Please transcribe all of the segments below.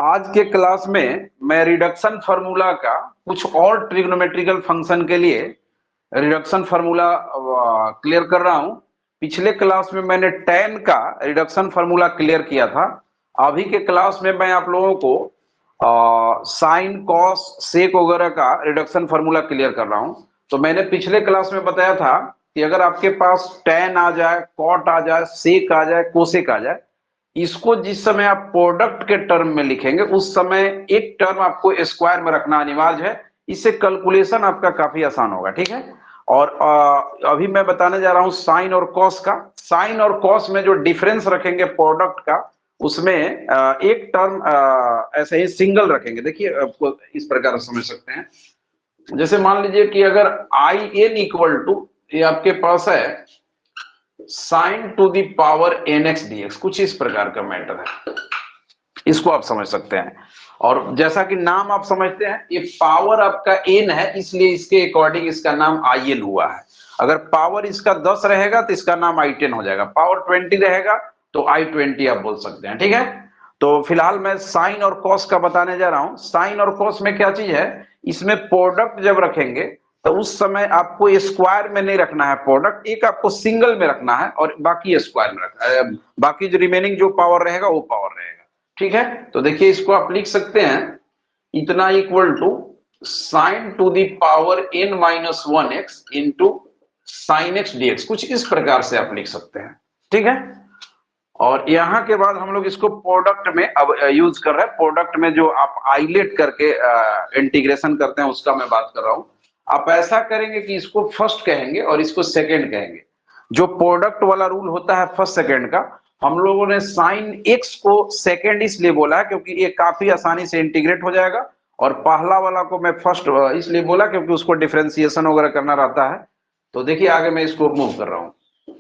आज के क्लास में मैं रिडक्शन फार्मूला का कुछ और ट्रिग्नोमेट्रिकल फंक्शन के लिए रिडक्शन फार्मूला क्लियर कर रहा हूं। पिछले क्लास में मैंने tan का रिडक्शन फार्मूला क्लियर किया था। अभी के क्लास में मैं आप लोगों को साइन कॉस सेक वगैरह का रिडक्शन फार्मूला क्लियर कर रहा हूं। तो मैंने पिछले क्लास में बताया था कि अगर आपके पास tan आ जाए, कॉट आ जाए, सेक आ जाए, कोसेक आ जाए, इसको जिस समय आप प्रोडक्ट के टर्म में लिखेंगे उस समय एक टर्म आपको स्क्वायर में रखना अनिवार्य है। इससे कैलकुलेशन आपका काफी आसान होगा, ठीक है। और अभी मैं बताने जा रहा हूं साइन और कॉस का। साइन और कॉस में जो डिफरेंस रखेंगे प्रोडक्ट का, उसमें एक टर्म ऐसे ही सिंगल रखेंगे। देखिए आपको इस प्रकार समझ सकते हैं। जैसे मान लीजिए कि अगर आई एन इक्वल टू, ये आपके पास है sine to the power n x d x, कुछ इस प्रकार का मैटर है, इसको आप समझ सकते हैं। और जैसा कि नाम आप समझते हैं, ये पावर आपका एन है, इसलिए इसके अकॉर्डिंग इसका नाम आई एन हुआ है। अगर पावर इसका 10 रहेगा तो इसका नाम आई 10 हो जाएगा, पावर 20 रहेगा तो आई 20 आप बोल सकते हैं, ठीक है। तो फिलहाल मैं साइन और कॉस का बताने जा रहा हूं। साइन और कॉस में क्या चीज है, इसमें प्रोडक्ट जब रखेंगे तो उस समय आपको स्क्वायर में नहीं रखना है प्रोडक्ट, एक आपको सिंगल में रखना है और बाकी स्क्वायर में रखना है। बाकी जो रिमेनिंग जो पावर रहेगा वो पावर रहेगा, ठीक है। तो देखिए इसको आप लिख सकते हैं इतना equal to sine to the power n minus 1x into sine x dx, कुछ इस प्रकार से आप लिख सकते हैं, ठीक है। और यहां के बाद हम लोग इसको प्रोडक्ट में अब यूज कर रहे हैं। प्रोडक्ट में जो आप आइलेट करके इंटीग्रेशन करते हैं उसका मैं बात कर रहा हूं। आप ऐसा करेंगे कि इसको फर्स्ट कहेंगे और इसको सेकंड कहेंगे। जो प्रोडक्ट वाला रूल होता है फर्स्ट सेकंड का, हम लोगों ने साइन एक्स को सेकंड इसलिए बोला है क्योंकि ये काफी आसानी से इंटीग्रेट हो जाएगा। और पहला वाला को मैं फर्स्ट इसलिए बोला क्योंकि उसको डिफरेंशिएशन वगैरह करना रहता है। तो देखिए आगे मैं इसको मूव कर रहा हूं।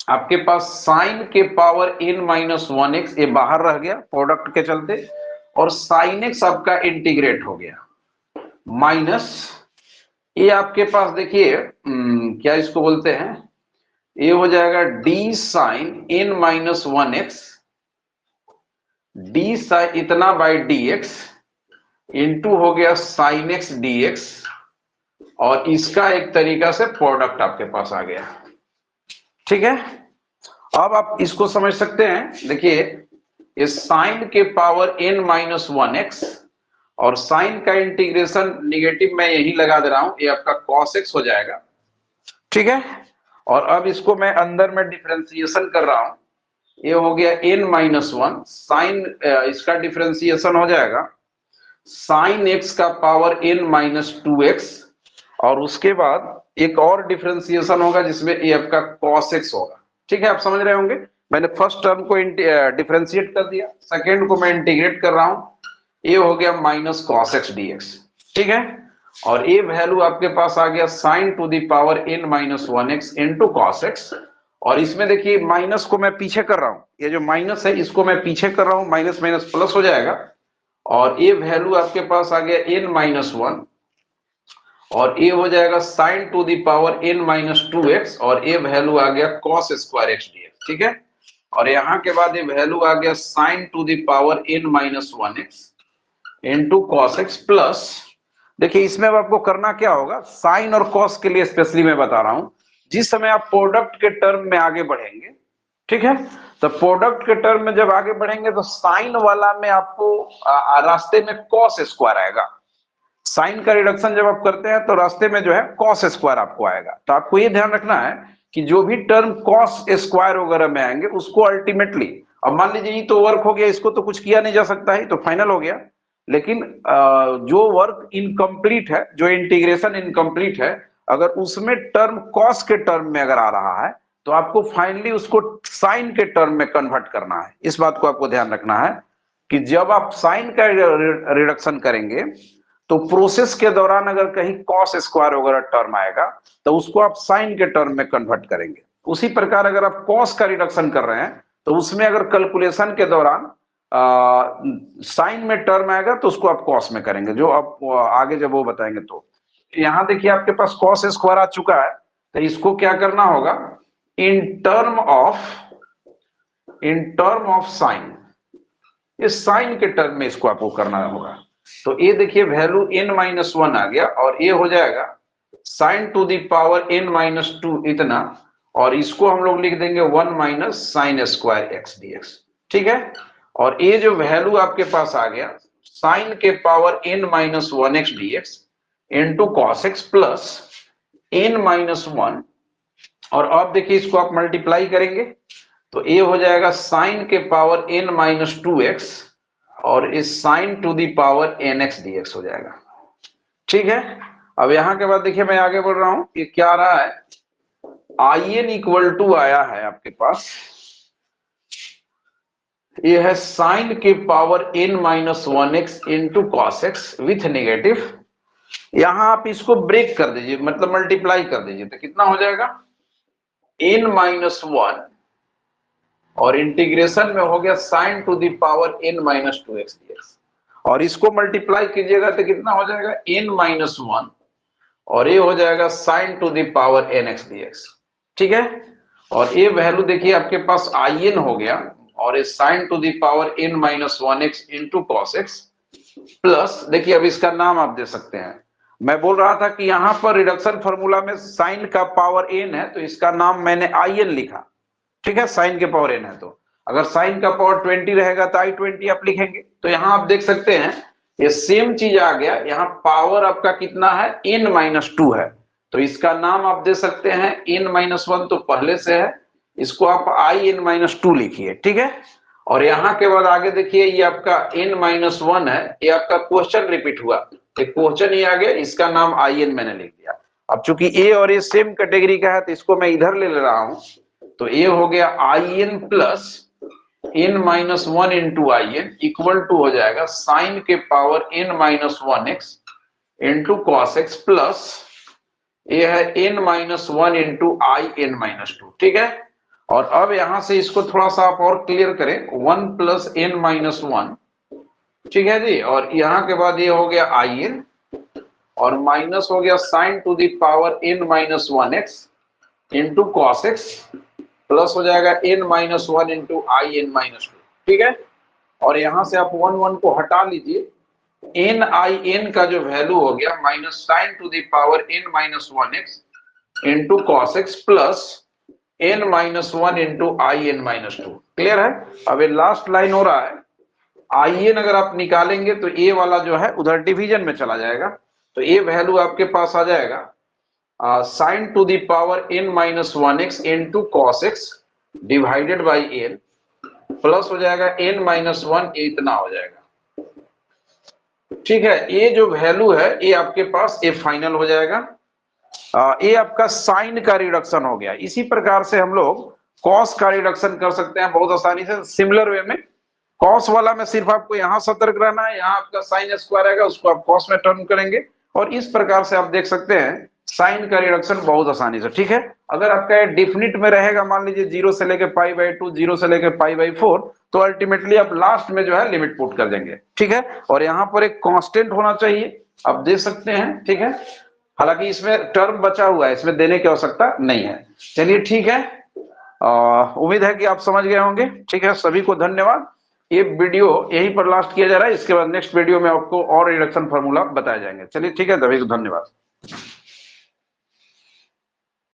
आपके पास साइन के पावर n माइनस 1x, ये बाहर रह गया प्रोडक्ट के चलते, और साइन एक्स आपका इंटीग्रेट हो गया, माइनस ये आपके पास देखिए क्या इसको बोलते हैं, ये हो जाएगा d sine n minus 1x, d sine इतना बाई डी एक्स इंटू हो गया साइन एक्स डी एक्स, और इसका एक तरीका से प्रोडक्ट आपके पास आ गया, ठीक है। अब आप इसको समझ सकते हैं। देखिए ये साइन के पावर n माइनस 1x और साइन का इंटीग्रेशन निगेटिव मैं यही लगा दे रहा हूं, ये आपका cos x हो जाएगा, ठीक है। और अब इसको मैं अंदर में डिफरेंशिएशन कर रहा हूं, ये हो गया n माइनस 1 साइन, इसका डिफरेंशिएशन हो जाएगा साइन x का पावर n माइनस 2x, और उसके बाद एक और डिफरेंशिएशन होगा जिसमें ये आपका cos x होगा, ठीक है। आप समझ रहे होंगे, मैंने फर्स्ट टर्म को डिफरेंशिएट कर दिया, सेकेंड को मैं इंटीग्रेट कर रहा हूं, ये हो गया माइनस cos x dx, ठीक है। और ये वैल्यू आपके पास आ गया sine to the power n minus 1x into cos x। और इसमें देखिए माइनस को मैं पीछे कर रहा हूं, ये जो माइनस है इसको मैं पीछे कर रहा हूं, माइनस माइनस प्लस हो जाएगा, और ये वैल्यू आपके पास आ गया n माइनस 1, और ये हो जाएगा sine to the power n minus 2x, और ये वैल्यू आ गया cos स्क्वायर x dx, ठीक है। और यहाँ के बाद ये वैल्यू आ गया sine to the power n minus 1x into cos x plus, देखिए इसमें अब आपको करना क्या होगा, साइन और कॉस के लिए स्पेशली मैं बता रहा हूं, जिस समय आप प्रोडक्ट के टर्म में आगे बढ़ेंगे, ठीक है, तो प्रोडक्ट के टर्म में जब आगे बढ़ेंगे तो साइन वाला में आपको रास्ते में कॉस स्क्वायर आएगा। साइन का रिडक्शन जब आप करते हैं तो रास्ते में जो है कॉस स्क्वायर आपको आएगा। तो आपको ये ध्यान रखना है कि जो भी टर्म कॉस स्क्वायर वगैरह में आएंगे उसको अल्टीमेटली, अब मान लीजिए ये तो वर्क हो गया, इसको तो कुछ किया नहीं जा सकता है, तो फाइनल हो गया, लेकिन जो वर्क इनकम्प्लीट है, जो इंटीग्रेशन इनकम्प्लीट है, अगर उसमें टर्म कॉस के टर्म में अगर आ रहा है तो आपको फाइनली उसको साइन के टर्म में कन्वर्ट करना है। इस बात को आपको ध्यान रखना है कि जब आप साइन का रिडक्शन करेंगे तो प्रोसेस के दौरान अगर कहीं कॉस स्क्वायर वगैरह टर्म आएगा तो उसको आप साइन के टर्म में कन्वर्ट करेंगे। उसी प्रकार अगर आप कॉस का रिडक्शन कर रहे हैं तो उसमें अगर कैलकुलेशन के दौरान साइन में टर्म आएगा तो उसको आप कॉस में करेंगे, जो आप आगे जब वो बताएंगे। तो यहां देखिए आपके पास कॉस स्क्वायर आ चुका है, तो इसको क्या करना होगा, इन टर्म ऑफ साइन, ये साइन के टर्म में इसको आपको करना होगा। तो ये देखिए वैल्यू n-1 आ गया और ये हो जाएगा sine to the power n-2 इतना, और इसको हम लोग लिख देंगे 1 minus sine square x dx। ठीक है, और ये जो वैल्यू आपके पास आ गया साइन के power n-1 x dx into cos x plus n-1, और अब देखिए इसको आप मल्टीप्लाई करेंगे तो ये हो जाएगा साइन के पावर n-2x और इस sine to the power nx dx हो जाएगा। ठीक है, अब यहां के बाद देखिए मैं आगे बढ़ रहा हूं, ये क्या आ रहा है, in इक्वल टू आया है आपके पास, ये है साइन के power n-1x into cos x with negative. यहां आप इसको ब्रेक कर दीजिए, मतलब मल्टीप्लाई कर दीजिए, तो कितना हो जाएगा n-1 और इंटीग्रेशन में हो गया sine to the power n-2x dx, और इसको मल्टीप्लाई कीजिएगा तो कितना हो जाएगा n-1 और ये हो जाएगा sine to the power nx dx। ठीक है, और ये वैल्यू देखिए आपके पास in हो गया और ये sine to the power n-1x into cos x plus, देखिए अब इसका नाम आप दे सकते हैं, मैं बोल रहा था कि यहां पर रिडक्शन फार्मूला में साइन का पावर n है तो इसका नाम मैंने in लिखा। ठीक है, साइन के पावर n है, तो अगर साइन का पावर 20 रहेगा तो i20 आप लिखेंगे। तो यहां आप देख सकते हैं ये सेम चीज आ गया, यहाँ पावर आपका कितना है n-2 है, तो इसका नाम आप दे सकते हैं n-1 तो पहले से है, इसको आप in-2 लिखिए। ठीक है, और यहाँ के बाद आगे देखिए ये आपका n-1 है, ये आपका क्वेश्चन रिपीट हुआ, एक क्वेश्चन ही आ गया, इसका नाम in मैंने लिख दिया। अब चूंकि a और ये सेम कैटेगरी का है तो इसको मैं इधर ले रहा हूं, तो ये हो गया in plus n-1 into in equal to हो जाएगा साइन के power n-1x into cos x plus ये है n-1 इंटू in-2। ठीक है, और अब यहां से इसको थोड़ा सा आप और क्लियर करें, 1 प्लस n-1। ठीक है जी, और यहाँ के बाद ये हो गया in और माइनस हो गया sine to the power n-1x into cos x plus हो जाएगा n-1 इंटू in-2। ठीक है, और यहां से आप 1 को हटा लीजिए, n का जो वैल्यू हो गया minus sine to the power n-1x into cos x plus n-1 into in-2। Clear है, अब ये लास्ट लाइन हो रहा है, in अगर आप निकालेंगे तो ये वाला जो है उधर डिवीजन में चला जाएगा, तो ये वैल्यू आपके पास आ जाएगा sine to the power n-1x into cos x divided by n plus हो जाएगा n-1, इतना हो जाएगा। ठीक है, ये जो वैल्यू है ये आपके पास ये फाइनल हो जाएगा, ये आपका साइन का रिडक्शन हो गया। इसी प्रकार से हम लोग कॉस का रिडक्शन कर सकते हैं बहुत आसानी से, सिमिलर वे में। कॉस वाला में सिर्फ आपको यहाँ सतर्क रहना है, यहाँ आपका साइन स्क्वायर आएगा उसको आप कॉस में टर्न करेंगे, और इस प्रकार से आप देख सकते हैं साइन का रिडक्शन बहुत आसानी से। ठीक है, अगर आपका ये डिफिनिट में रहेगा, मान लीजिए 0 से लेके π/2, 0 से लेके π/4, तो अल्टीमेटली आप लास्ट में जो है लिमिट पुट कर देंगे। ठीक है, और यहाँ पर एक कांस्टेंट होना चाहिए, आप दे सकते हैं। ठीक है, हालांकि इसमें टर्म बचा हुआ है, इसमें देने की आवश्यकता नहीं है। चलिए ठीक है, उम्मीद है कि आप समझ गए होंगे। ठीक है, सभी को धन्यवाद। ये वीडियो यहीं पर लास्ट किया जा रहा है, इसके बाद नेक्स्ट वीडियो में आपको और रिडक्शन फार्मूला बताए जाएंगे। चलिए ठीक है, सभी को धन्यवाद।